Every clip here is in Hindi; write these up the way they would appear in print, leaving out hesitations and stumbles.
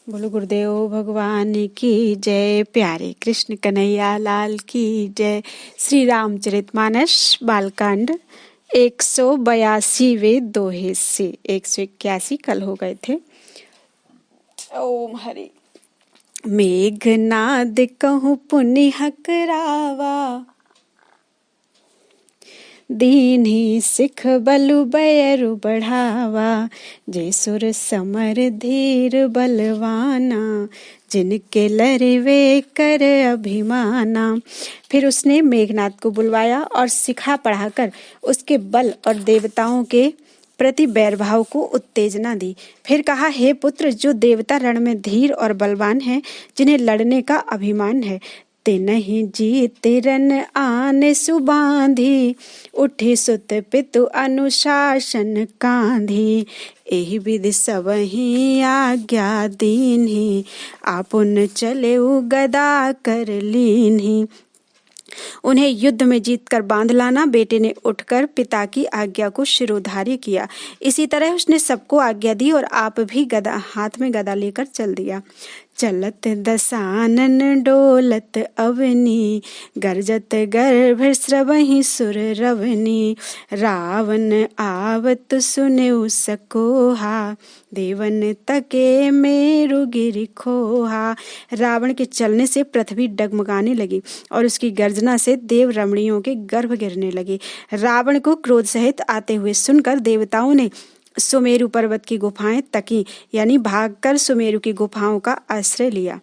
बोलो गुरुदेव भगवान की जय। प्यारे कृष्ण कन्हैया लाल की जय। श्री रामचरितमानस बालकांड 182वें दोहे से 181 कल हो गए थे। ओम हरि। मेघनाद कहूँ पुनि हकरावा, दीन्ही सिख बलु बयरु बढ़ावा। जय सुर समर धीर बलवाना, जिनके लरवे कर अभिमाना। फिर उसने मेघनाद को बुलवाया और सिखा पढ़ाकर उसके बल और देवताओं के प्रति बैरभाव को उत्तेजना दी। फिर कहा, हे पुत्र, जो देवता रण में धीर और बलवान हैं, जिन्हें लड़ने का अभिमान है, ते नहीं जीते रन आने सुबांधी। उठी सुत पितु अनुशासन कांधी। एहि विधि सबहि आज्ञा दीन्ही, आपुन चले गदा कर लीन्ही। उन्हें युद्ध में जीतकर बांध लाना। बेटे ने उठकर पिता की आज्ञा को शिरोधार्य किया। इसी तरह उसने सबको आज्ञा दी और आप भी गदा हाथ में गदा लेकर चल दिया। चलत दसानन डोलत अवनी, गरजत गर्भ स्रवहि सुर रवनी। रावण आवत सुनेउ सकोहा, देवन तके मेरु गिरि खोहा। रावण के चलने से पृथ्वी डगमगाने लगी और उसकी गर्जना से देव रमणियों के गर्भ गिरने लगे। रावण को क्रोध सहित आते हुए सुनकर देवताओं ने सुमेरु पर्वत की गुफाएं तकी, यानी भागकर सुमेरु की गुफाओं का आश्रय लिया।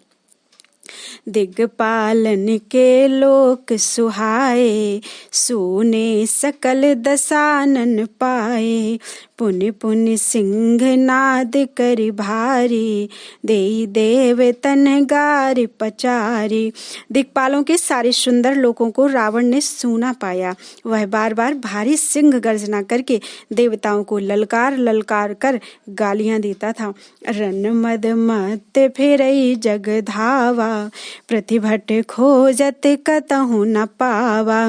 दिग्पालन के लोक सुहाए, सुने सकल दसानन पाए। पुनि पुनि सिंह नाद करि भारी, देई देव तन गारि पचारी। दिक्पालों के सारे सुंदर लोकों को रावण ने सूना पाया। वह बार बार भारी सिंह गर्जना करके देवताओं को ललकार ललकार कर गालियां देता था। रन मद मत फेरई जग धावा, प्रतिभट खोजत कतहु न पावा।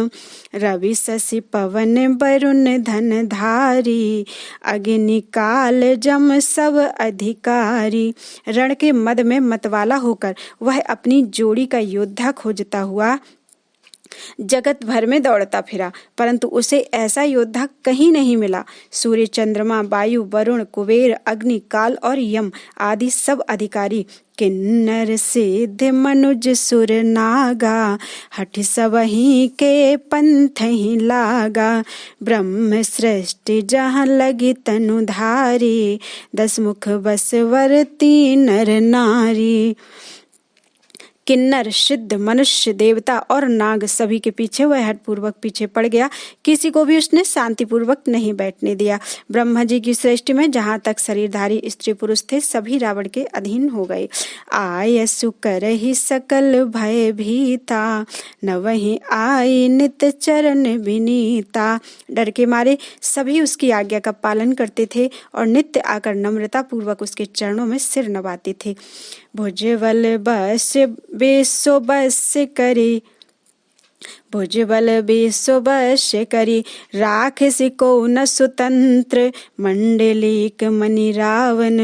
रवि शशि पवन वरुण धन धारी, अग्नि काल जम सब अधिकारी। रण के मद में मतवाला होकर वह अपनी जोड़ी का योद्धा खोजता हुआ जगत भर में दौड़ता फिरा, परंतु उसे ऐसा योद्धा कहीं नहीं मिला। सूर्य, चंद्रमा, वायु, वरुण, कुबेर, अग्नि, काल और यम आदि सब अधिकारी किन्नर सिद्ध मनुज सुर नागा, हठ सबहि के पंथ ही लागा। ब्रह्म सृष्टि जहाँ लगी तनु धारी, 10 मुख बसवर 3 नर नारी। किन्नर, सिद्ध, मनुष्य, देवता और नाग सभी के पीछे वह हठपूर्वक पीछे पड़ गया। किसी को भी उसने शांतिपूर्वक नहीं बैठने दिया। ब्रह्मा जी की सृष्टि में जहाँ तक शरीरधारी स्त्री पुरुष थे, सभी रावण के अधीन हो गए। आयसु करहि सकल भय भीता, न वहीं आई नित चरण विनीता। डर के मारे सभी उसकी आज्ञा का पालन करते थे और नित्य आकर नम्रता पूर्वक उसके चरणों में सिर नवाते थे। भुजबल बस बेसो बस करी, भुजबल बेसो बस करी। राख सिको न सुतंत्र, मंडलिक मणि रावण।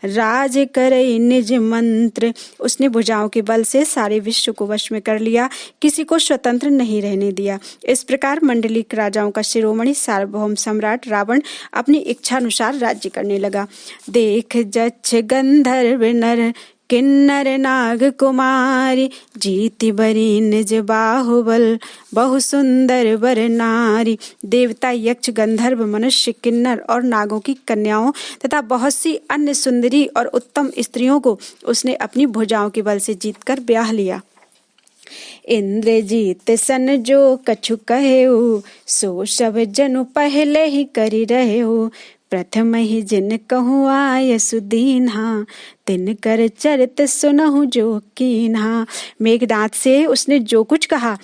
राज करई निज मंत्र। उसने भुजाओं के बल से सारे विश्व को वश में कर लिया, किसी को स्वतंत्र नहीं रहने दिया। इस प्रकार मंडलिक राजाओं का शिरोमणि सार्वभौम सम्राट रावण अपनी इच्छानुसार राज्य करने लगा। देख जच्छ गंधर्व नर, किन्नर नाग कुमारी। जीति बरी निज बाहुबल, बहु सुंदर वर नारी। देवता, यक्ष, गंधर्व, मनुष्य, किन्नर और नागों की कन्याओं तथा बहुत सी अन्य सुंदरी और उत्तम स्त्रियों को उसने अपनी भुजाओं के बल से जीतकर ब्याह लिया। इंद्रजीत सन जो कछु कहेउ, सो सब जनु पहले ही करी रहेउ। प्रथम ही जिन कहूँ आयसु दीन्हा, तिन कर चरित सुनहु जो कीन्हा। मेघनाद से उसने जो कुछ कहा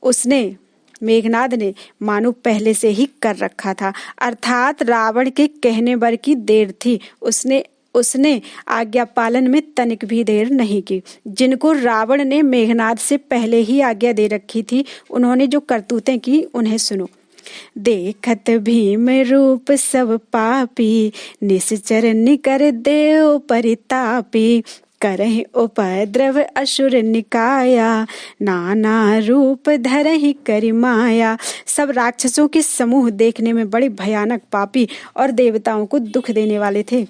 उसने मेघनाद ने मानो पहले से ही कर रखा था, अर्थात रावण के कहने भर की देर थी। उसने आज्ञा पालन में तनिक भी देर नहीं की। जिनको रावण ने मेघनाद से पहले ही आज्ञा दे रखी थी, उन्होंने जो करतूतें की उन्हें सुनो। देखत भीम रूप सब पापी, निश्चर निकर देव परितापी। करहि उपद्रव असुर निकाया, नाना रूप धरहि करि माया। सब राक्षसों के समूह देखने में बड़े भयानक, पापी और देवताओं को दुख देने वाले थे।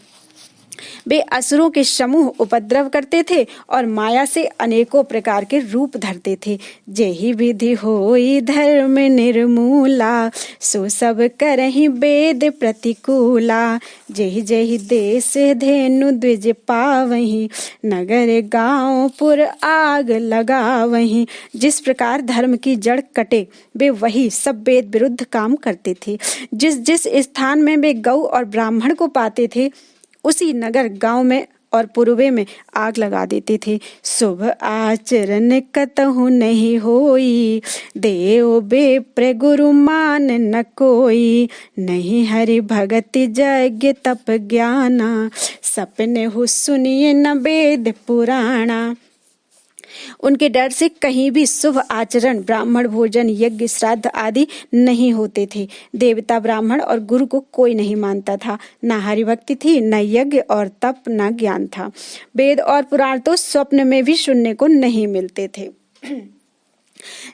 वे असुरों के समूह उपद्रव करते थे और माया से अनेकों प्रकार के रूप धरते थे। जेहि विधि होई धर्म निर्मूला, सो सब करहि वेद प्रतिकूला। जेहि जेहि देश धेनु द्विज पावहीं, नगर गांव पुर आग लगावहीं। जिस प्रकार धर्म की जड़ कटे, वे वही सब वेद विरुद्ध काम करते थे। जिस जिस स्थान में वे गौ और ब्राह्मण को पाते थे, उसी नगर गांव में और पूर्वे में आग लगा देते थे। शुभ आचरण कतहु नहीं होई, देव बेप्र गुरु मान न कोई। नहीं हरि भगति यज्ञ तप ज्ञाना, सपने हो सुनिए न वेद पुराणा। उनके डर से कहीं भी शुभ आचरण, ब्राह्मण भोजन, यज्ञ, श्राद्ध आदि नहीं होते थे। देवता, ब्राह्मण और गुरु को कोई नहीं मानता था। न हरि भक्ति थी, न यज्ञ और तप, न ज्ञान था। वेद और पुराण तो स्वप्न में भी सुनने को नहीं मिलते थे।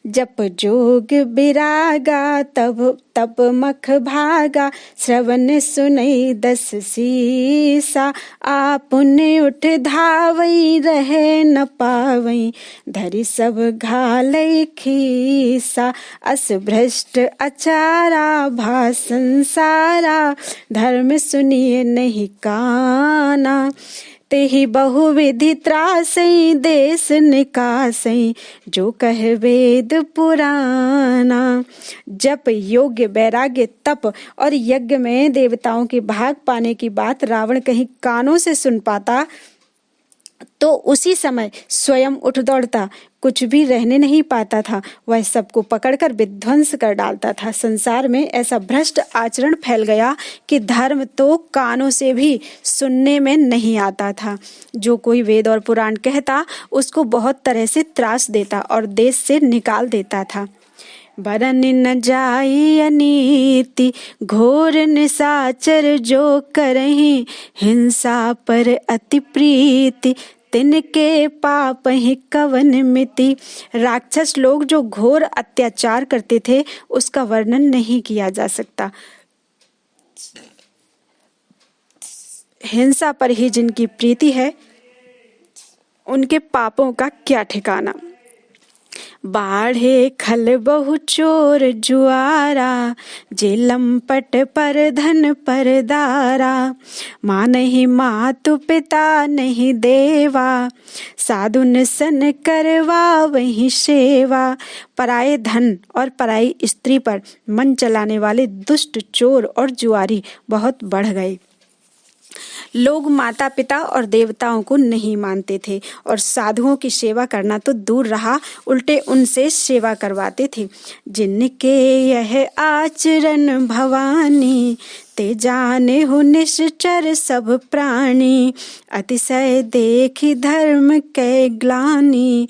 जप जोग बिरागा, तब तप मख भागा। श्रवण सुनई दस सीसा, आपुने उठ धावई रहे न पावई। धरि सब घालई खीसा, अस भ्रष्ट अचारा भा संसारा। धर्म सुनिए नहीं काना, तेहि बहुविधि त्रासई देश निकासई। जो कह वेद पुराना। जप, योग्य, वैराग्य, तप और यज्ञ में देवताओं के भाग पाने की बात रावण कहीं कानों से सुन पाता तो उसी समय स्वयं उठ दौड़ता, कुछ भी रहने नहीं पाता था। वह सबको पकड़कर विध्वंस कर डालता था। संसार में ऐसा भ्रष्ट आचरण फैल गया कि धर्म तो कानों से भी सुनने में नहीं आता था। जो कोई वेद और पुराण कहता, उसको बहुत तरह से त्रास देता और देश से निकाल देता था। बरन न जाई अनीति, घोर निशाचर जो करहीं। हिंसा पर अति प्रीति, तिनके पाप ही कवन मिति। राक्षस लोग जो घोर अत्याचार करते थे, उसका वर्णन नहीं किया जा सकता। हिंसा पर ही जिनकी प्रीति है, उनके पापों का क्या ठिकाना। बाढ़े खल बहु चोर जुआरा, जे लंपट पर धन पर दारा। माँ नहीं मातु पिता नहीं देवा, साधुन सन करवा वही सेवा। पराये धन और पराई स्त्री पर मन चलाने वाले दुष्ट चोर और जुआरी बहुत बढ़ गए। लोग माता पिता और देवताओं को नहीं मानते थे और साधुओं की सेवा करना तो दूर रहा, उल्टे उनसे सेवा करवाते थे। जिनके यह आचरण भवानी, ते जाने हो निश्चर सब प्राणी। अतिशय देखी धर्म के ग्लानि,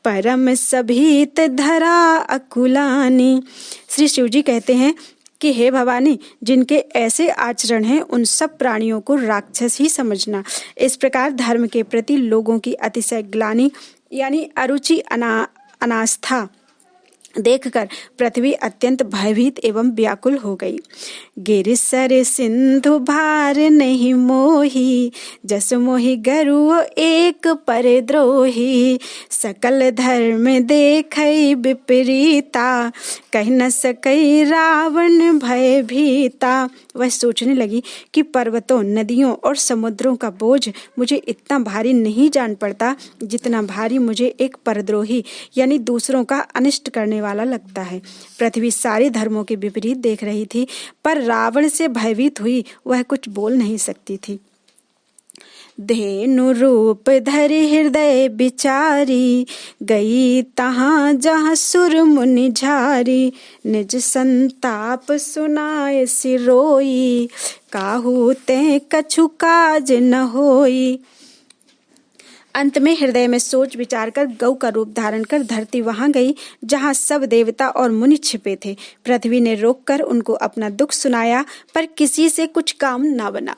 परम सभीत धरा अकुलानी। श्री शिव जी कहते हैं कि हे भवानी, जिनके ऐसे आचरण हैं, उन सब प्राणियों को राक्षस ही समझना। इस प्रकार धर्म के प्रति लोगों की अतिशय ग्लानि यानी अरुचि, अनास्था देखकर पृथ्वी अत्यंत भयभीत एवं व्याकुल हो गई। गिरिसर सिंधु भार नहीं मोही, जस मोहि गरु एक पर द्रोही। सकल धर्म देखई विपरीता, कह न सकई रावण भय भीता। वह सोचने लगी कि पर्वतों, नदियों और समुद्रों का बोझ मुझे इतना भारी नहीं जान पड़ता जितना भारी मुझे एक परद्रोही यानी दूसरों का अनिष्ट करने वाला लगता है। पृथ्वी सारे धर्मों के विपरीत देख रही थी, पर रावण से भयभीत हुई वह कुछ बोल नहीं सकती थी। धेनु रूप धरि हृदय बिचारी, गई तहाँ जहाँ सुर मुनि झारी। निज संताप सुनाए सिरोई, काहू ते कछु काज न होई। अंत में हृदय में सोच विचार कर गौ का रूप धारण कर धरती वहां गई जहां सब देवता और मुनि छिपे थे। पृथ्वी ने रोककर उनको अपना दुख सुनाया, पर किसी से कुछ काम न बना।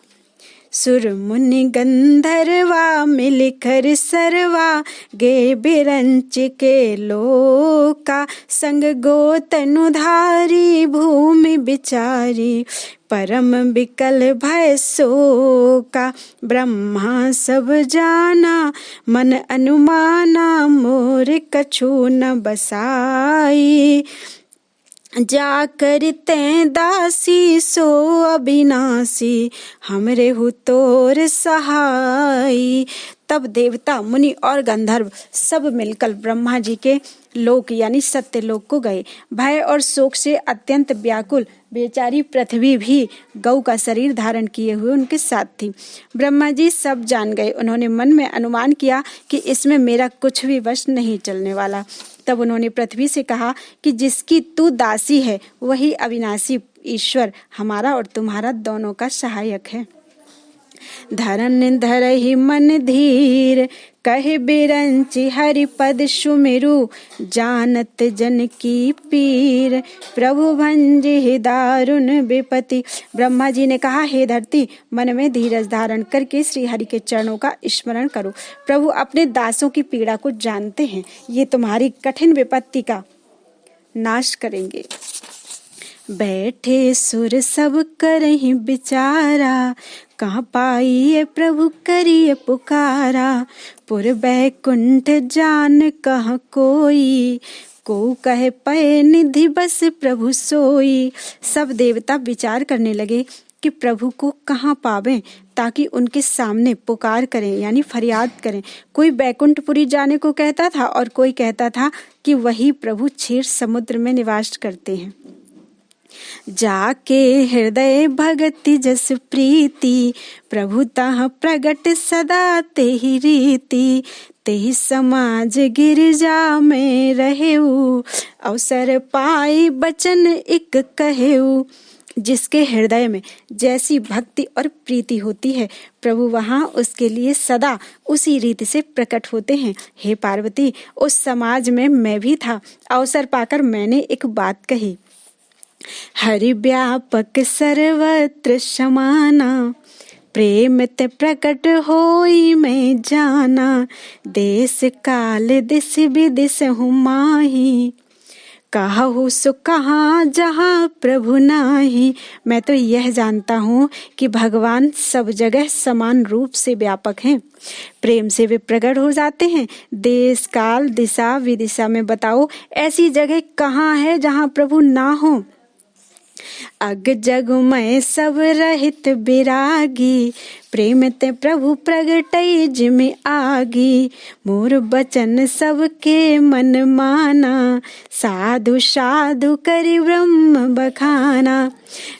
सुर मुनि गंधर्वा मिलकर सरवा गे बिरंच के लोका संग गोतनुधारी भूमि बिचारी परम बिकल भय शोका। ब्रह्मा सब जाना मन अनुमाना मोर कछु न बसाई जा करते दासी सो अविनाशी हमरे हु तोर सहाय। तब देवता मुनि और गंधर्व सब मिलकर ब्रह्मा जी के लोक यानी सत्य लोक को गए। भय और शोक से अत्यंत व्याकुल बेचारी पृथ्वी भी गौ का शरीर धारण किए हुए उनके साथ थी। ब्रह्मा जी सब जान गए। उन्होंने मन में अनुमान किया कि इसमें मेरा कुछ भी वश नहीं चलने वाला। तब उन्होंने पृथ्वी से कहा कि जिसकी तू दासी है वही अविनाशी ईश्वर हमारा और तुम्हारा दोनों का सहायक है। धरन धरहि मन धीर कहे बिरंचि हरि पद सुमिरु जानत जन की पीर प्रभु भंजि दारुण विपति। ब्रह्मा जी ने कहा, हे धरती, मन में धीरज धारण करके श्री हरि के चरणों का स्मरण करो। प्रभु अपने दासों की पीड़ा को जानते हैं, ये तुम्हारी कठिन विपत्ति का नाश करेंगे। बैठे सुर सब करहि विचारा कहाँ पाइए प्रभु करिए पुकारा पुर बैकुंठ जान कहाँ कोई को कहे पए निधि बस प्रभु सोई। सब देवता विचार करने लगे कि प्रभु को कहाँ पावें ताकि उनके सामने पुकार करें यानी फरियाद करें। कोई बैकुंठपुरी जाने को कहता था और कोई कहता था कि वही प्रभु क्षीर समुद्र में निवास करते हैं। जाके हृदय भगति जस प्रीति प्रभु तह प्रगट सदा तेहि रीति तेहि समाज गिरजा में रहेऊ अवसर पाई बचन इक कहेऊ। जिसके हृदय में जैसी भक्ति और प्रीति होती है प्रभु वहां उसके लिए सदा उसी रीति से प्रकट होते हैं। हे पार्वती, उस समाज में मैं भी था। अवसर पाकर मैंने एक बात कही, हरि व्यापक सर्वत्र समाना प्रेम ते प्रकट होई मैं जाना देश काल दिस विदिश हूँ माही कहूँ सो कहाँ जहाँ प्रभु नाही। मैं तो यह जानता हूँ कि भगवान सब जगह समान रूप से व्यापक हैं, प्रेम से वे प्रकट हो जाते हैं। देश काल दिशा विदिशा में बताओ ऐसी जगह कहाँ है जहाँ प्रभु ना हो। अग जग में सब रहित विरागी प्रेम ते प्रभु प्रगटई जिमि आगी मोर बचन सबके मन माना साधु साधु करि ब्रह्म बखाना।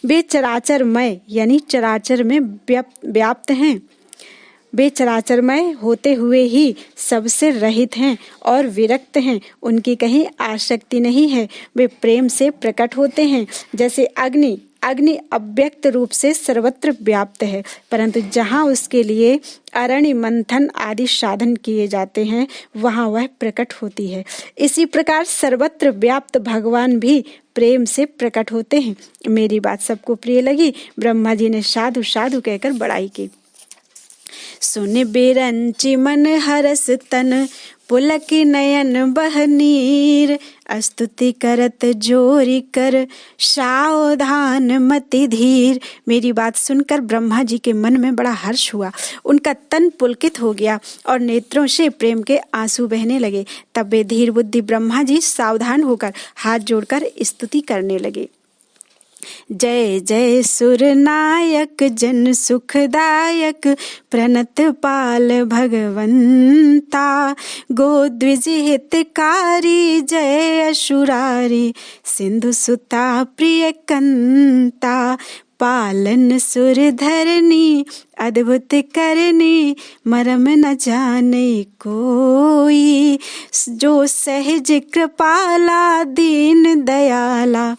वे चराचरमय यानी चराचर में व्याप्त हैं, वे चराचरमय होते हुए ही सबसे रहित हैं और विरक्त हैं। उनकी कहीं आसक्ति नहीं है। वे प्रेम से प्रकट होते हैं। जैसे अग्नि अव्यक्त रूप से सर्वत्र व्याप्त है, परंतु जहाँ उसके लिए अरण्य मंथन आदि साधन किए जाते हैं वहाँ वह प्रकट होती है। इसी प्रकार सर्वत्र व्याप्त भगवान भी प्रेम से प्रकट होते हैं। मेरी बात सबको प्रिय लगी। ब्रह्मा जी ने साधु साधु कहकर बड़ाई की। सुन बिरंचि मन हरस तन पुलक नयन बह नीर स्तुति करत जोरी कर सावधान मति धीर। मेरी बात सुनकर ब्रह्मा जी के मन में बड़ा हर्ष हुआ। उनका तन पुलकित हो गया और नेत्रों से प्रेम के आंसू बहने लगे। तब वे धीर बुद्धि ब्रह्मा जी सावधान होकर हाथ जोड़कर स्तुति करने लगे। जय जय सुर नायक जन सुखदायक प्रणत पाल भगवंता गोद्विज हितकारी जय असुरारी सिंधु सुता प्रिय कंता पालन सुर धरनी अद्भुत करनी मरम न जाने कोई जो सहज कृपाला दीन दयाला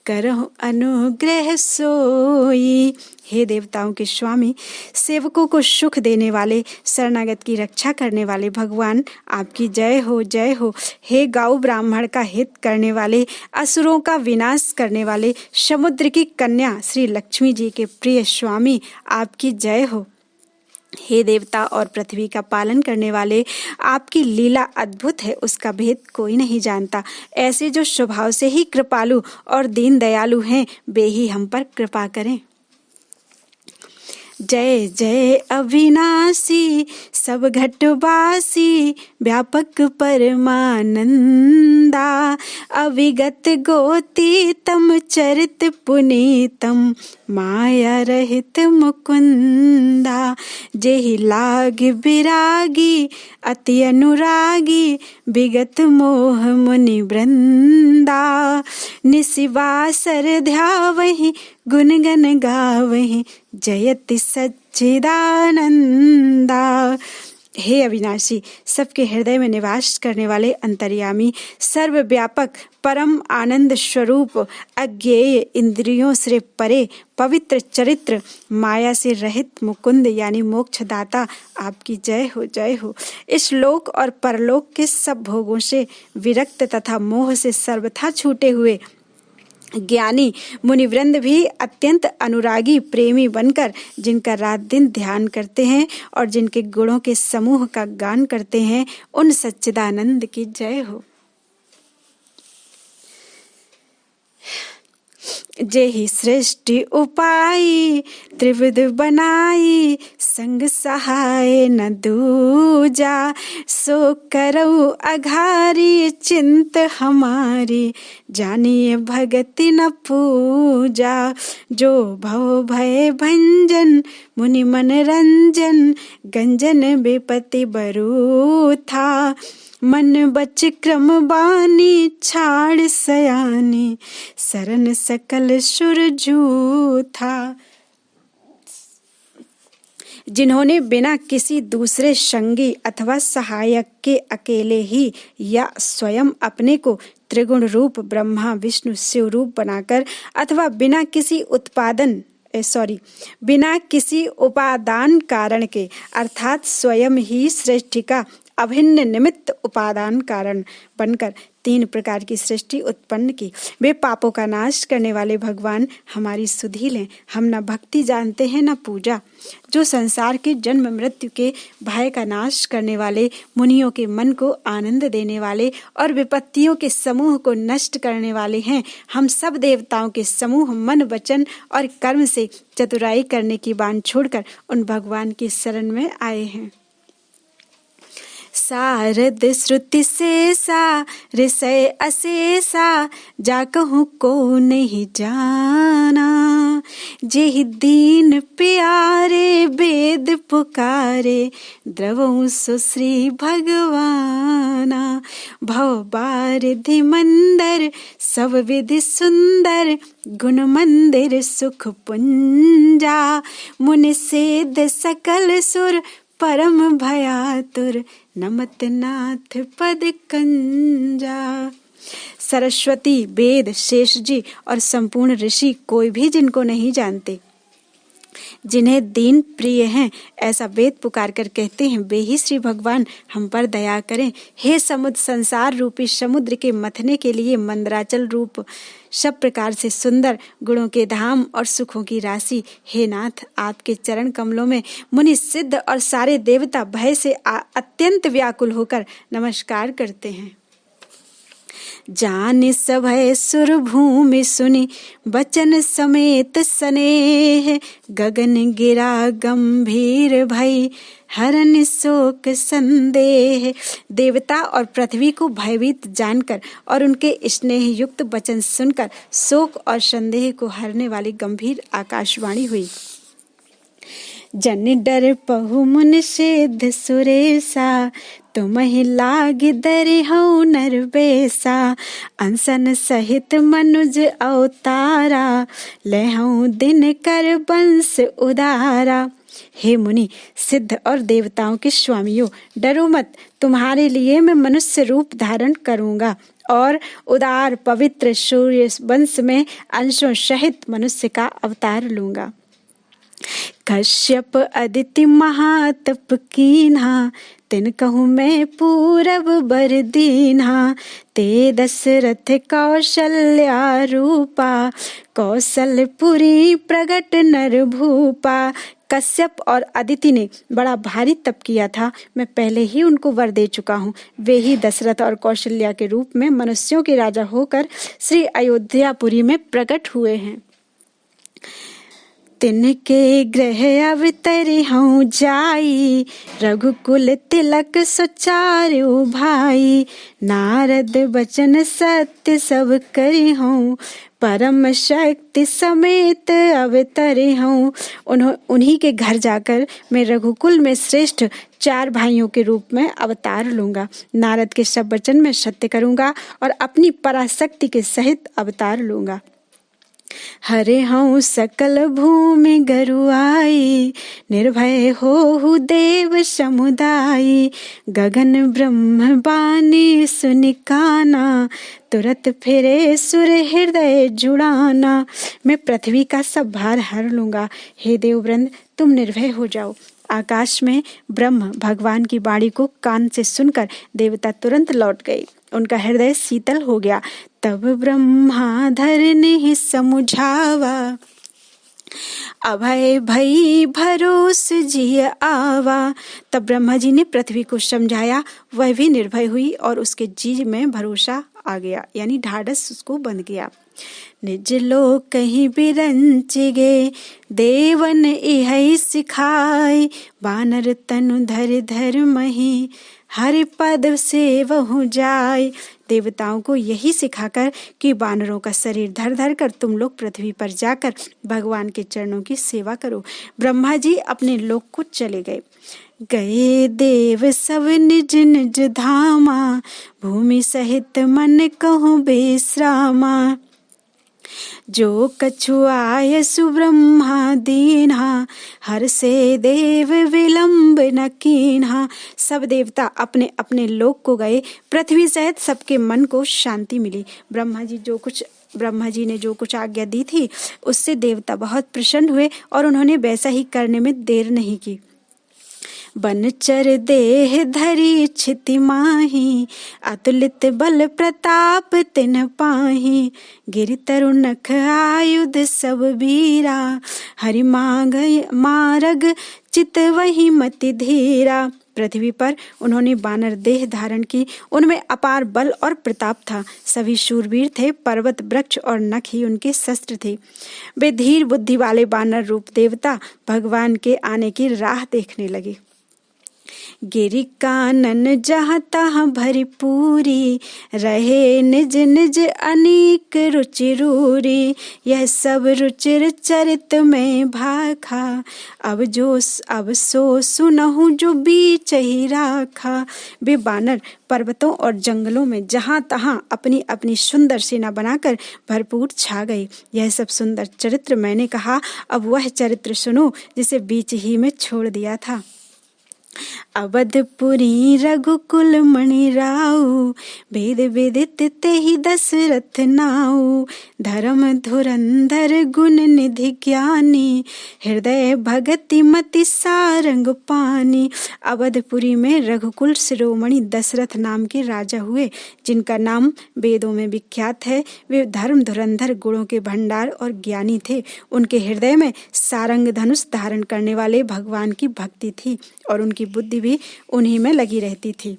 करहु अनुग्रह सोई। हे देवताओं के स्वामी, सेवकों को सुख देने वाले, शरणागत की रक्षा करने वाले भगवान, आपकी जय हो, जय हो। हे गौ ब्राह्मण का हित करने वाले, असुरों का विनाश करने वाले, समुद्र की कन्या श्री लक्ष्मी जी के प्रिय स्वामी, आपकी जय हो। हे देवता और पृथ्वी का पालन करने वाले, आपकी लीला अद्भुत है, उसका भेद कोई नहीं जानता। ऐसे जो स्वभाव से ही कृपालु और दीन दयालु हैं, वे ही हम पर कृपा करें। जय जय अविनाशी, सब घटवासी, व्यापक परमानंदा, अविगत गोतीतम चरित पुनीतम, माया रहित मुकुंदा। जेहि लाग विरागी, अति अनुरागी, विगत मोह मुनि वृंदा। निशिवासर ध्यावहि, गुण गण गावहि, जयति सच्चिदानंदा। हे अविनाशी, सबके हृदय में निवास करने वाले अंतर्यामी, सर्वव्यापक, परम आनंद स्वरूप, अज्ञेय, इंद्रियों से परे, पवित्र चरित्र, माया से रहित मुकुंद यानी मोक्षदाता, आपकी जय हो, जय हो। इस लोक और परलोक के सब भोगों से विरक्त तथा मोह से सर्वथा छूटे हुए ज्ञानी मुनिवृंद भी अत्यंत अनुरागी प्रेमी बनकर, जिनका रात दिन ध्यान करते हैं और जिनके गुणों के समूह का गान करते हैं, उन सच्चिदानंद की जय हो। जेहि सृष्टि उपाई, त्रिविध बनाई, संग सहाय न दूजा। सो करऊ अघारी, चिंत हमारी, जानिए भगति न पूजा। जो भव भय भंजन, मुनि मन रंजन, गंजन विपति बरू था। मन बच क्रम बानी, छाड़ सयानी, सरन सकल सुरजू था। जिन्होंने बिना किसी दूसरे संगी अथवा सहायक के अकेले ही या स्वयं अपने को त्रिगुण रूप ब्रह्मा विष्णु शिव रूप बनाकर, अथवा बिना किसी उपादान कारण के, अर्थात स्वयं ही सृष्टि का अभिन्न निमित्त उपादान कारण बनकर तीन प्रकार की सृष्टि उत्पन्न की, वे पापों का नाश करने वाले भगवान हमारी सुधि लें। हम न भक्ति जानते हैं न पूजा। जो संसार के जन्म मृत्यु के भय का नाश करने वाले, मुनियों के मन को आनंद देने वाले और विपत्तियों के समूह को नष्ट करने वाले हैं, हम सब देवताओं के समूह मन वचन और कर्म से चतुराई करने की बात छोड़कर उन भगवान की शरण में आए हैं। सारद श्रुति शेषा, ऋषय अशेषा, जा कहूँ को नहीं जाना। जेहि दीन प्यारे, वेद पुकारे, द्रवहु सो श्री भगवाना। भव बारिधि मंदर, सब विधि सुंदर, गुण मंदिर सुख पुंजा। मुनि सिद्ध सकल सुर, परम भयातुर, नमत नाथ पद कंजा। सरस्वती, वेद, शेष जी और संपूर्ण ऋषि कोई भी जिनको नहीं जानते, जिन्हें दीन प्रिय हैं, ऐसा वेद पुकार कर कहते हैं, वे ही श्री भगवान हम पर दया करें। हे समुद्र, संसार रूपी समुद्र के मथने के लिए मंदराचल रूप सब प्रकार से सुंदर गुणों के धाम और सुखों की राशि, हे नाथ, आपके चरण कमलों में मुनि सिद्ध और सारे देवता भय से अत्यंत व्याकुल होकर नमस्कार करते हैं। जान सभय सुर भूमि सुनि, बचन समेत स्नेह, गगन गिरा गंभीर भई, हरन शोक संदेह। देवता और पृथ्वी को भयभीत जानकर और उनके स्नेह युक्त वचन सुनकर शोक और संदेह को हरने वाली गंभीर आकाशवाणी हुई। जन डर पहु मुन सिद्ध सुरेसा, तुमहि लाग दरि हऊ नर बेसा। अंसन सहित मनुज अवतारा, लहऊ दिन कर बंस उदारा। हे मुनि, सिद्ध और देवताओं के स्वामियों, डरो मत, तुम्हारे लिए मैं मनुष्य रूप धारण करूंगा और उदार पवित्र सूर्य वंश में अंशों सहित मनुष्य का अवतार लूंगा। कश्यप अदिति महातप कीन्हा, तिन कहूँ मैं पूरब बर दीन्हा। ते दशरथ कौशल्या रूपा, कौशलपुरी प्रगट नर भूपा। कश्यप और अदिति ने बड़ा भारी तप किया था, मैं पहले ही उनको वर दे चुका हूँ। वे ही दशरथ और कौशल्या के रूप में मनुष्यों के राजा होकर श्री अयोध्यापुरी में प्रकट हुए हैं। तिनके ग्रह अवतरि हूँ जाई, रघुकुल तिलक सुचारु भाई। नारद बचन सत्य सब करी हूँ, परम शक्ति समेत अवतरी हूँ। उन्हीं के घर जाकर मैं रघुकुल में श्रेष्ठ 4 भाइयों के रूप में अवतार लूंगा। नारद के सब वचन में सत्य करूंगा और अपनी पराशक्ति के सहित अवतार लूंगा। हरे हूँ सकल भूमि गरुआई, निर्भय हो देव समुदाय। गगन ब्रह्म बानी सुनिकाना, तुरत फिरे सुर हृदय जुड़ाना। मैं पृथ्वी का सब भार हर लूंगा। हे देववृंद, तुम निर्भय हो जाओ। आकाश में ब्रह्म भगवान की वाणी को कान से सुनकर देवता तुरंत लौट गए। उनका हृदय शीतल हो गया। तब ब्रह्मा धरनी समुझावा, अभय भई भरोस जिय आवा। तब ब्रह्मा जी ने पृथ्वी को समझाया, वह भी निर्भय हुई और उसके जी में भरोसा आ गया, यानी ढाढ़स उसको बंध गया। निज लोक कहीं बिरंच गे, देवन इहै सिखाय। बानर तनु धर धर मही, हरि पद से वहु जाय। देवताओं को यही सिखाकर कि वानरों का शरीर धर धर कर तुम लोग पृथ्वी पर जाकर भगवान के चरणों की सेवा करो। ब्रह्मा जी अपने लोक को चले गए। गए देव सब निज निज धामा, भूमि सहित मन कहूँ बेश्रामा। जो कछु आय सुब्रह्मा दीन्हा, हर से देव विलंब न कीन्हा। सब देवता अपने अपने लोक को गए। पृथ्वी सहित सबके मन को शांति मिली। ब्रह्मा जी ने जो कुछ आज्ञा दी थी उससे देवता बहुत प्रसन्न हुए और उन्होंने वैसा ही करने में देर नहीं की। बनचर देह धरी छिति माही, अतुलित बल प्रताप तिन्ह पाही। गिरि तरु नख आयुध सब वीरा, हरि मारग चित वही मति धीरा। पृथ्वी पर उन्होंने बानर देह धारण की। उनमें अपार बल और प्रताप था। सभी शूरवीर थे। पर्वत वृक्ष और नख ही उनके शस्त्र थे। वे धीर बुद्धि वाले बानर रूप देवता भगवान के आने की राह देखने लगे। गिरि कानन जहाँ तहाँ भरी पूरी, रहे निज निज अनेक रुचि रूरी। यह सब रुचिर चरित में भाखा, अब सो सुनहु जो बीच ही राखा। वे बानर पर्वतों और जंगलों में जहाँ तहाँ अपनी अपनी सुंदर सेना बनाकर भरपूर छा गए। यह सब सुंदर चरित्र मैंने कहा, अब वह चरित्र सुनो जिसे बीच ही में छोड़ दिया था। अवधपुरी रघुकुल मणि राऊ, भेद विदित तेहि दशरथ नाऊ। धर्म धुरंधर गुण निधि ज्ञानी, हृदय भगति मति सारंग पानी। अवधपुरी में रघुकुल शिरोमणि दशरथ नाम के राजा हुए, जिनका नाम वेदों में विख्यात है। वे धर्म धुरंधर गुणों के भंडार और ज्ञानी थे। उनके हृदय में सारंग धनुष धारण करने वाले भगवान की भक्ति थी और उनकी बुद्धि भी उन्हीं में लगी रहती थी।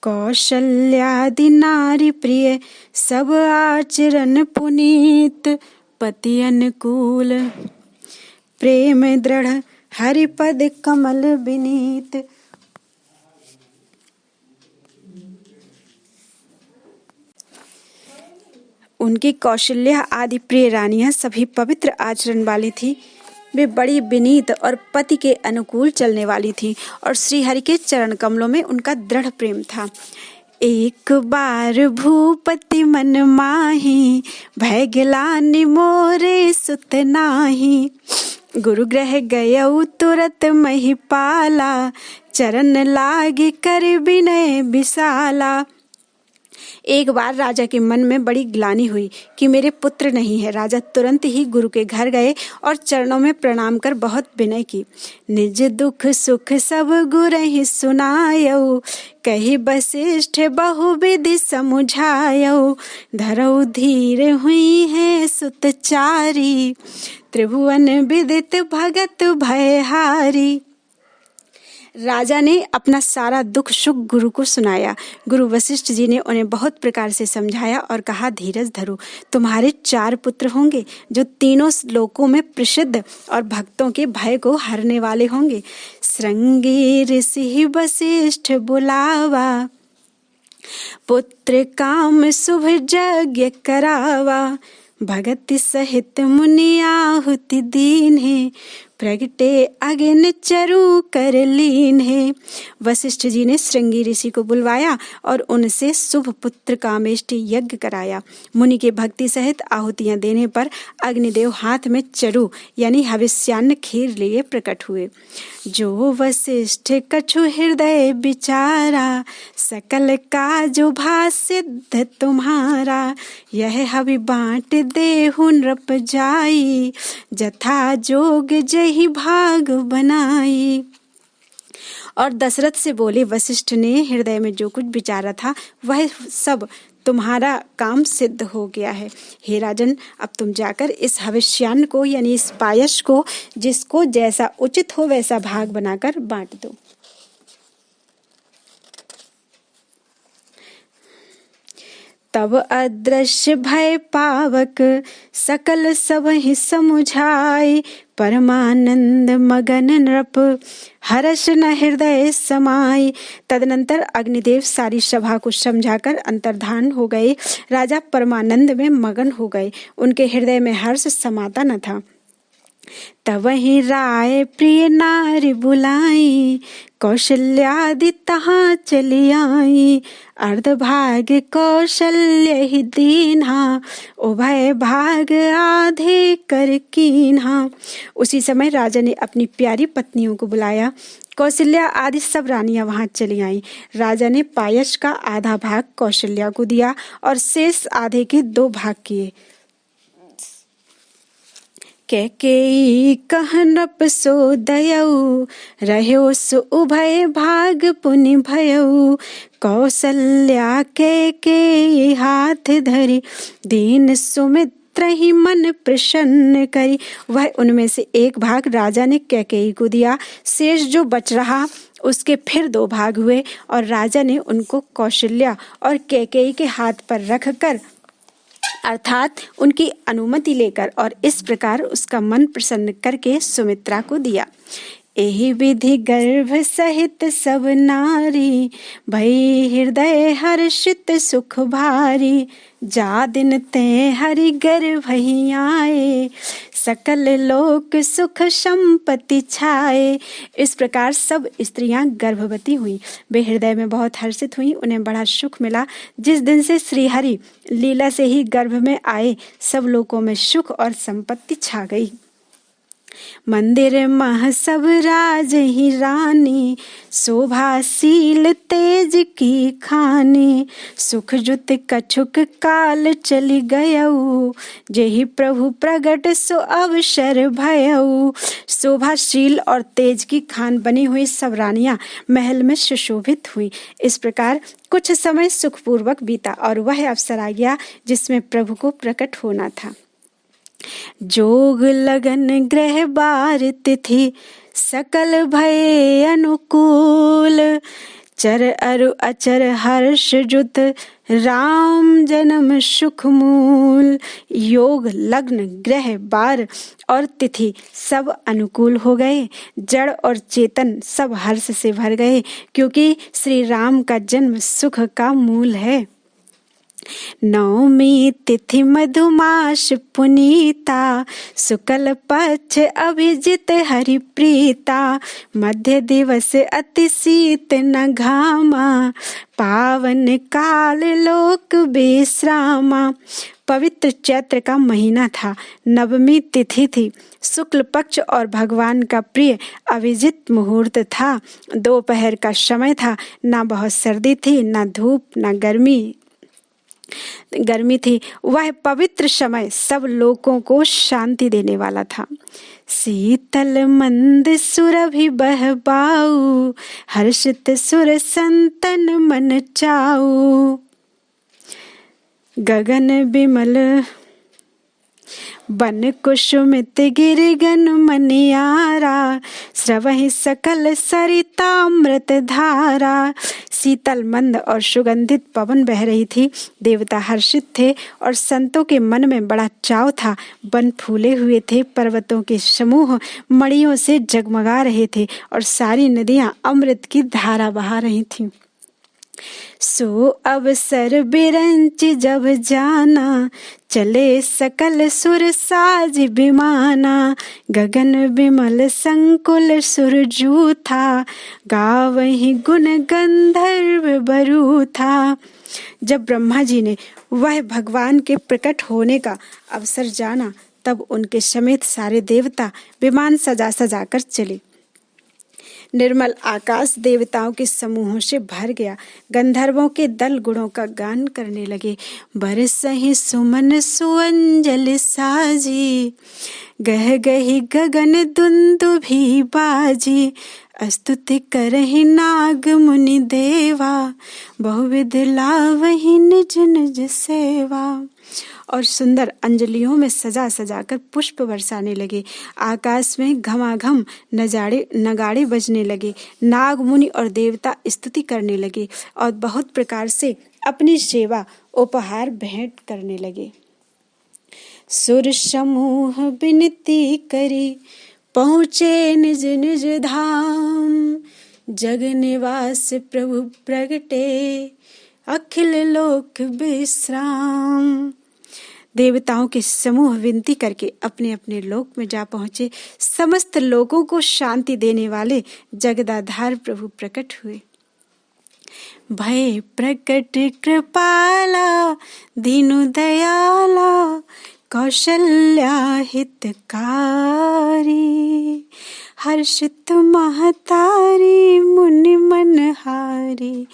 कौशल्यादि नारी प्रिय, सब आचरण पुनीत। पति अनुकूल, प्रेम दृढ़, हरिपद कमल विनीत। उनकी कौशल्या आदि प्रिय रानियां सभी पवित्र आचरण वाली थी। वे बड़ी विनीत और पति के अनुकूल चलने वाली थी और श्री हरि के चरण कमलों में उनका दृढ़ प्रेम था। एक बार भूपति मन माही, भय गिलानि मोरे सुत नाही। गुरु ग्रह गयउ तुरत महिपाला, चरण लागी कर विनय विशाला। एक बार राजा के मन में बड़ी ग्लानि हुई कि मेरे पुत्र नहीं है। राजा तुरंत ही गुरु के घर गए और चरणों में प्रणाम कर बहुत विनय की। निज दुख सुख सब गुरहि सुनायऊ, कही वशिष्ठ बहुविधि समुझायऊ। धरऊ धीर हुई है सुतचारी, त्रिभुवन विदित भगत भयहारी। राजा ने अपना सारा दुख सुख गुरु को सुनाया। गुरु वशिष्ठ जी ने उन्हें बहुत प्रकार से समझाया और कहा, धीरज धरो, तुम्हारे 4 पुत्र होंगे जो तीनों लोकों में प्रसिद्ध और भक्तों के भय को हरने वाले होंगे। श्रृंगी ऋषि वशिष्ठ बुलावा, पुत्र काम शुभ यज्ञ करावा। भगति सहित मुनि आहुति दीन है, प्रगटे अग्नि चरु कर लीन है। वशिष्ठ जी ने श्रृंगी ऋषि को बुलवाया और उनसे शुभ पुत्र कामेष्टि यज्ञ कराया। मुनि के भक्ति सहित आहुतियां देने पर अग्निदेव हाथ में चरु यानी हविष्यान्न खीर लिए प्रकट हुए। जो वशिष्ठ कछु हृदय विचारा, सकल काज भा सिद्ध तुम्हारा। यह हवि बांट देहु नृप जाई, जथा जोग जहि भाग बनाई। और दशरथ से बोले, वशिष्ठ ने हृदय में जो कुछ विचारा था वह सब तुम्हारा काम सिद्ध हो गया है। हे राजन, अब तुम जाकर इस हविष्यान्न को यानी इस पायस को जिसको जैसा उचित हो वैसा भाग बनाकर बांट दो। तब अदृश्य भय पावक, सकल सब ही समुझाई। परमानंद मगन नृप, हर्ष न हृदय समाई। तदनंतर अग्निदेव सारी सभा को समझाकर अंतर्धान हो गए। राजा परमानंद में मगन हो गए, उनके हृदय में हर्ष समाता न था। तब ही राय प्रिय नारी बुलाई, कौशल्यादि तहाँ चली आई। अर्धभाग कौशल्य ही दीन्हा, उभय भाग आधे कर कीन्हा। उसी समय राजा ने अपनी प्यारी पत्नियों को बुलाया। कौशल्या आदि सब रानियां वहां चली आईं। राजा ने पायस का आधा भाग कौशल्या को दिया और शेष आधे के 2 भाग किए। कैकेयी कह नृप सो दयऊ, रह्यो सो उभय भाग पुनि भयऊ। कौशल्या कैकेयी हाथ धरी, दीन सुमित्र ही मन प्रसन्न करी। वह उनमें से 1 भाग राजा ने कैकेयी को दिया। शेष जो बच रहा उसके फिर 2 भाग हुए और राजा ने उनको कौशल्या और कैकेयी के हाथ पर रखकर अर्थात उनकी अनुमति लेकर और इस प्रकार उसका मन प्रसन्न करके सुमित्रा को दिया। एहि विधि गर्भ सहित सब नारी, भई हृदय हर्षित सुख भारी। जा दिन ते हरि गर्भ ही आए, सकल लोक सुख संपत्ति छाए। इस प्रकार सब स्त्रियां गर्भवती हुई। वे हृदय में बहुत हर्षित हुई, उन्हें बड़ा सुख मिला। जिस दिन से श्री हरि लीला से ही गर्भ में आए, सब लोकों में सुख और संपत्ति छा गई। मंदिर मह सब राज ही रानी, शोभाशील तेज की खानी। सुख जुत कछुक काल चली गयऊ, जेहि प्रभु प्रगट सो अवसर भयऊ। शोभाशील और तेज की खान बनी हुई सब रानियां महल में सुशोभित हुई। इस प्रकार कुछ समय सुखपूर्वक बीता और वह अवसर आ गया जिसमें प्रभु को प्रकट होना था। जोग लगन ग्रह बार तिथि, सकल भय अनुकूल। चर अरु अचर हर्ष जुत, राम जन्म सुख मूल। योग लग्न ग्रह बार और तिथि सब अनुकूल हो गए। जड़ और चेतन सब हर्ष से भर गए, क्योंकि श्री राम का जन्म सुख का मूल है। नवमी तिथि मधुमास पुनीता, शुक्ल पक्ष अभिजित हरि प्रीता। मध्य दिवस अति शीत न घामा, पावन काल लोक विश्रामा। पवित्र चैत्र का महीना था, नवमी तिथि थी, शुक्ल पक्ष और भगवान का प्रिय अभिजित मुहूर्त था। दोपहर का समय था, ना बहुत सर्दी थी, ना धूप, ना गर्मी। गर्मी थी, वह पवित्र समय सब लोगों को शांति देने वाला था। शीतल मंद सुरभि बहबाऊ, हर्षित सुर संतन मन चाऊ। गगन विमल बन कुसुमित गिरगन मनियारा, स्रवहि सकल सरितामृत धारा। शीतल मंद और सुगंधित पवन बह रही थी। देवता हर्षित थे और संतों के मन में बड़ा चाव था। वन फूले हुए थे, पर्वतों के समूह मणियों से जगमगा रहे थे और सारी नदियां अमृत की धारा बहा रही थीं। सो अवसर बिरंच जब जाना, चले सकल सुर साज विमाना। गगन विमल संकुल सुरजू था, गावहि गुण गंधर्व बरू था। जब ब्रह्मा जी ने वह भगवान के प्रकट होने का अवसर जाना, तब उनके समेत सारे देवता विमान सजा सजा कर चले। निर्मल आकाश देवताओं के समूहों से भर गया। गंधर्वों के दल गुणों का गान करने लगे। बरसहि सुमन सुअंजल साजी, गह गही गगन दुंदुभि बाजी। स्तुति करहि नाग मुनि देवा, बहुविध लावहि निज निज सेवा। और सुंदर अंजलियों में सजा सजा कर पुष्प बरसाने लगे। आकाश में घमाघम नगाड़े बजने लगे। नाग मुनि और देवता स्तुति करने लगे और बहुत प्रकार से अपनी सेवा उपहार भेंट करने लगे। सुर समूह विनती करी, पहुँचे निज निज धाम। जग निवास प्रभु प्रगटे, अखिल लोक विश्राम। देवताओं के समूह विनती करके अपने अपने लोक में जा पहुंचे। समस्त लोगों को शांति देने वाले जगदाधार प्रभु प्रकट हुए। भय प्रकट कृपाला, दीनु दयाला, कौशल्या हितकारी। हर्षित महतारी, मुनि मनहारी,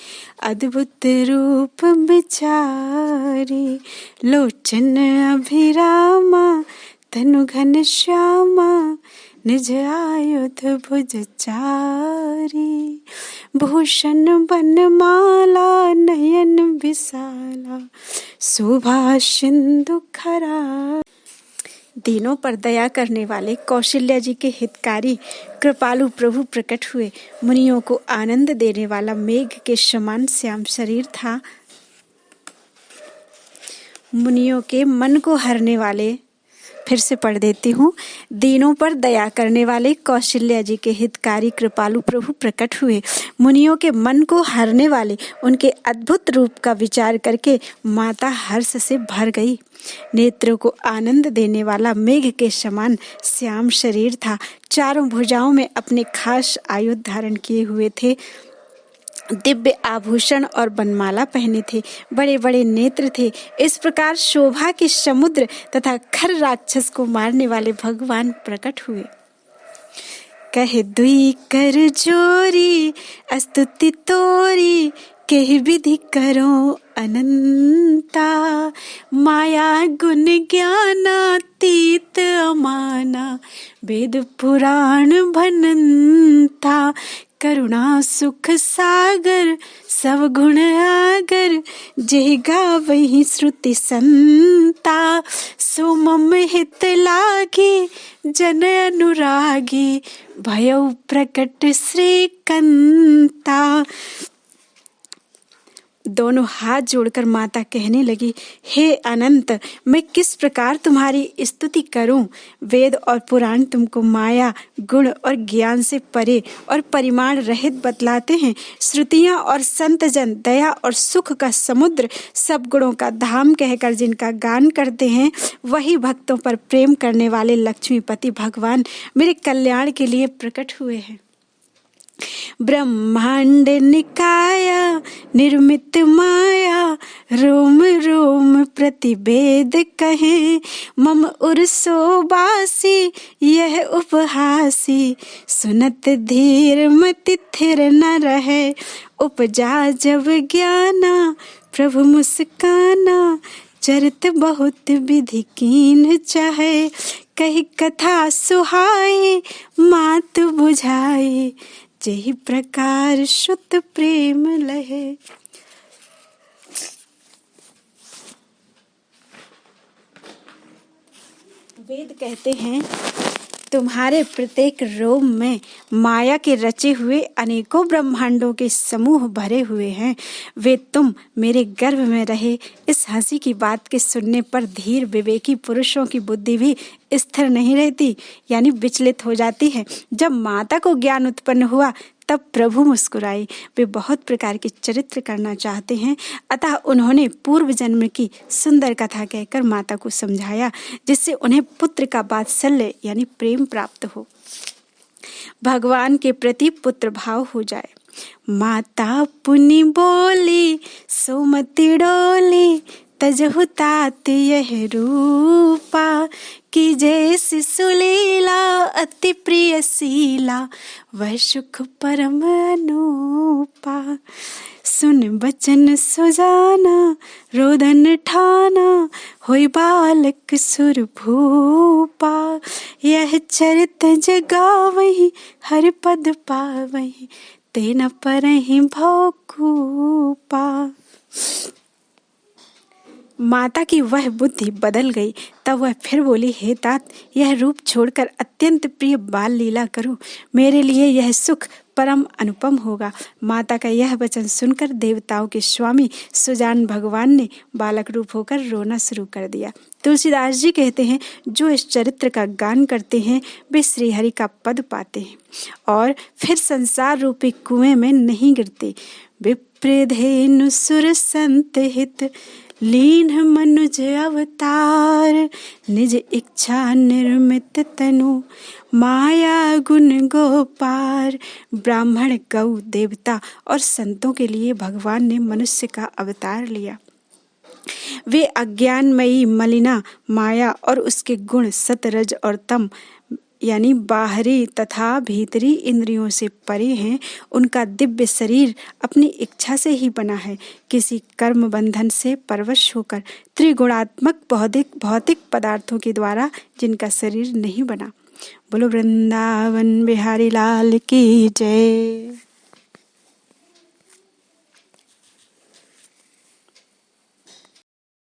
अद्भुत रूप विचारी। लोचन अभिरामा, तनु घन श्यामा, निज आयुध भुज चारी। भूषण बनमाला, नयन विशाला, शोभा सिंधु खरा। दीनों पर दया करने वाले कौशल्या जी के हितकारी कृपालु प्रभु प्रकट हुए। मुनियों को आनंद देने वाला मेघ के समान श्याम शरीर था। मुनियों के मन को हरने वाले, फिर से पढ़ देती हूँ। दीनों पर दया करने वाले कौशल्या जी के हितकारी कृपालु प्रभु प्रकट हुए। मुनियों के मन को हरने वाले उनके अद्भुत रूप का विचार करके माता हर्ष से भर गई। नेत्रों को आनंद देने वाला मेघ के समान श्याम शरीर था। चारों भुजाओं में अपने खास आयुध धारण किए हुए थे। दिव्य आभूषण और बनमाला पहने थे। बड़े बड़े नेत्र थे। इस प्रकार शोभा के समुद्र तथा खर राक्षस को मारने वाले भगवान प्रकट हुए। कहे दुई कर जोरी, स्तुति तोरी, केहि विधि करो अनंता। माया गुण ज्ञानातीत अमाना, वेद पुराण भनंता। करुणा सुख सागर, सब गुण आगर, जेहि गावहि श्रुति संता। सो मम हित लागी, जन अनुरागी, भयउ प्रकट श्रीकंता। दोनों हाथ जोड़कर माता कहने लगी, हे अनंत, मैं किस प्रकार तुम्हारी स्तुति करूं। वेद और पुराण तुमको माया, गुण और ज्ञान से परे और परिमाण रहित बतलाते हैं। श्रुतियां और संत जन दया और सुख का समुद्र, सब गुणों का धाम कहकर जिनका गान करते हैं, वही भक्तों पर प्रेम करने वाले लक्ष्मीपति भगवान मेरे कल्याण के लिए प्रकट हुए हैं। ब्रह्मांड निकाया निर्मित माया, रोम रोम प्रतिवेद कहें। मम उर्सो बासी यह उपहासी, सुनत धीर मति थिर न रहे। उपजा जब ज्ञाना प्रभु मुस्काना, चरित बहुत विधि कीन चाहे। कही कथा सुहाए मात बुझाए, जेहि प्रकार शुद्ध प्रेम लहे। वेद कहते हैं, तुम्हारे प्रत्येक रोम में माया के रचे हुए अनेकों ब्रह्मांडों के समूह भरे हुए हैं। वे तुम मेरे गर्भ में रहे। इस हंसी की बात के सुनने पर धीर विवेकी पुरुषों की बुद्धि भी स्थिर नहीं रहती, यानी विचलित हो जाती है। जब माता को ज्ञान उत्पन्न हुआ तब प्रभु मुस्कुराए। वे बहुत प्रकार के चरित्र करना चाहते हैं, अतः उन्होंने पूर्व जन्म की सुंदर कथा कहकर माता को समझाया, जिससे उन्हें पुत्र का वात्सल्य यानी प्रेम प्राप्त हो, भगवान के प्रति पुत्र भाव हो जाए। माता पुनि बोली सोमति डोली, तजहु तात यह रूपा। कि जैसी सुलीला अति प्रिय शीला, वह सुख परम अनूपा। सुन बचन सुजाना रोदन ठाना, होई बालक सुर भूपा। यह चरित जगावहि हर पद पावहि, ते न परहि भौकूपा। माता की वह बुद्धि बदल गई। तब वह फिर बोली, हे तात, यह रूप छोड़कर अत्यंत प्रिय बाल लीला करो, मेरे लिए यह सुख परम अनुपम होगा। माता का यह वचन सुनकर देवताओं के स्वामी सुजान भगवान ने बालक रूप होकर रोना शुरू कर दिया। तुलसीदास जी कहते हैं, जो इस चरित्र का गान करते हैं वे श्रीहरि का पद पाते हैं और फिर संसार रूपी कुएं में नहीं गिरते। विप्रधेनु सुर संत हित, लीन मनुज अवतार। निज इच्छा निर्मित तनु, माया गुण गोपार। ब्राह्मण, गौ, देवता और संतों के लिए भगवान ने मनुष्य का अवतार लिया। वे अज्ञानमयी मलिना माया और उसके गुण सतरज और तम यानी बाहरी तथा भीतरी इंद्रियों से परे हैं। उनका दिव्य शरीर अपनी इच्छा से ही बना है, किसी कर्म बंधन से परवश होकर त्रिगुणात्मक भौतिक पदार्थों के द्वारा जिनका शरीर नहीं बना। बोलो वृंदावन बिहारी लाल की जय।